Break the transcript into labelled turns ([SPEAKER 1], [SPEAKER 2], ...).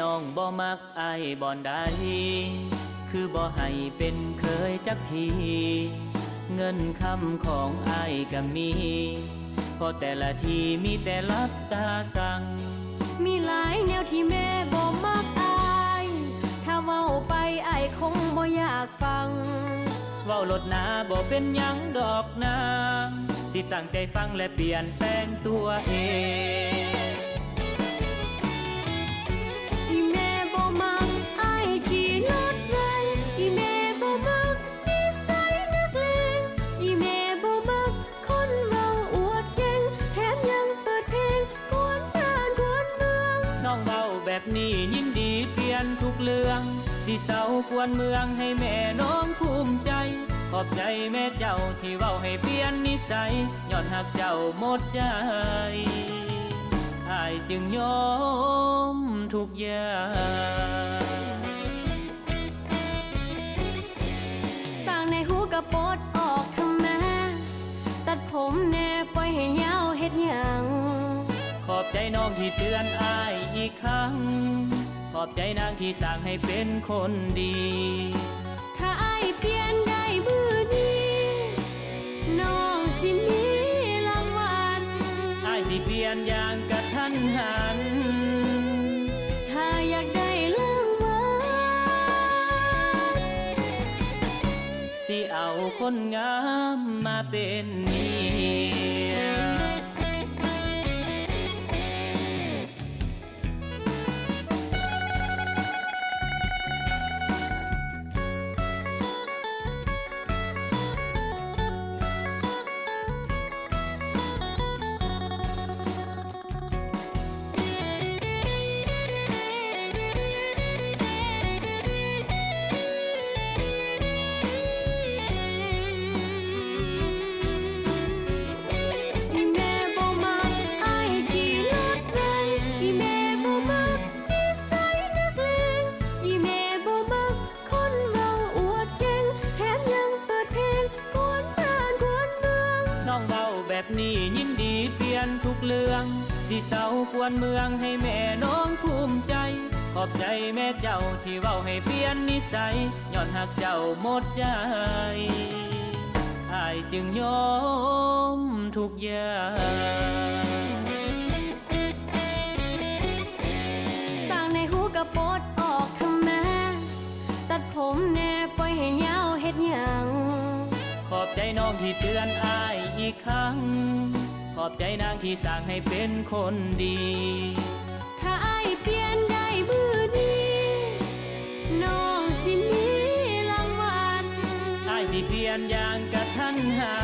[SPEAKER 1] น้องบ่มักอายบ่อนใดคือบ่ให้เป็นเคยจักทีเงินคำของอายก็มีพอแต่ละทีมีแต่ลับตาสั่ง
[SPEAKER 2] มีหลายแนวที่แม่บ่มักอายถ้าเว้าไปอายคงบ่อยากฟัง
[SPEAKER 1] เว้าลดหนาบ่เป็นหยังดอกนาสิตั้งใจฟังและเปลี่ยนแปลงตัวเอง
[SPEAKER 2] อีแม่บ่มักอายขี่รถไล่อีแม่บ่มักนิสัยนักเลงอีแม่บ่มักคนเว้าอวดเก่งแถมยังเปิดเพลงกวนบ้านกวนเมือง
[SPEAKER 1] น้องเว้าแบบนี้ยินดีเปลี่ยนทุกเรื่องสิเศร้ากวนเมืองให้แม่น้องภูมิใจขอบใจแม่เจ้าที่เว้าให้เปลี่ยนนิสัยย้อนหักเจ้าหมดใจอายจึงยอมทุกอย่าง
[SPEAKER 2] ต่างในหูกระปดออกทำแม่ตัดผมแน่ปล่อยให้ยาวเฮ็ดหยัง
[SPEAKER 1] ขอบใจน้องที่เตือนอายอีกครั้งขอบใจนางที่สั่งให้เป็นคนดี
[SPEAKER 2] ถ้าอายเปลี่ยนได้มือนี้น้องสิมีรางวัล
[SPEAKER 1] อายสิเปลี่ยนอย่างกระทันหัน
[SPEAKER 2] ถ้าอยากได้รางวัล
[SPEAKER 1] สิเอาคนงามมาเป็นเมียแบบนี้ยินดีเปลี่ยนทุกเรื่องสิเศร้ากวนเมืองให้แม่น้องภูมิใจขอบใจแม่เจ้าที่เว้าให้เปลี่ยนนิสัยย้อนหักเจ้าหมดใจอายจึงยอมทุกอย่าง
[SPEAKER 2] ต่างในหูกระปดออกทำแม่ตัดผมแน่ปล่อยให้ยาวเฮ็ดหยัง
[SPEAKER 1] ขอบใจน้องที่เตือนอายอีกครั้งขอบใจนางที่สั่งให้เป็นคนดี
[SPEAKER 2] ถ้าอายเปลี่ยนได้มือนี้น้องสิมีรางวัล
[SPEAKER 1] อายสิเปลี่ยนอย่างกระทันหั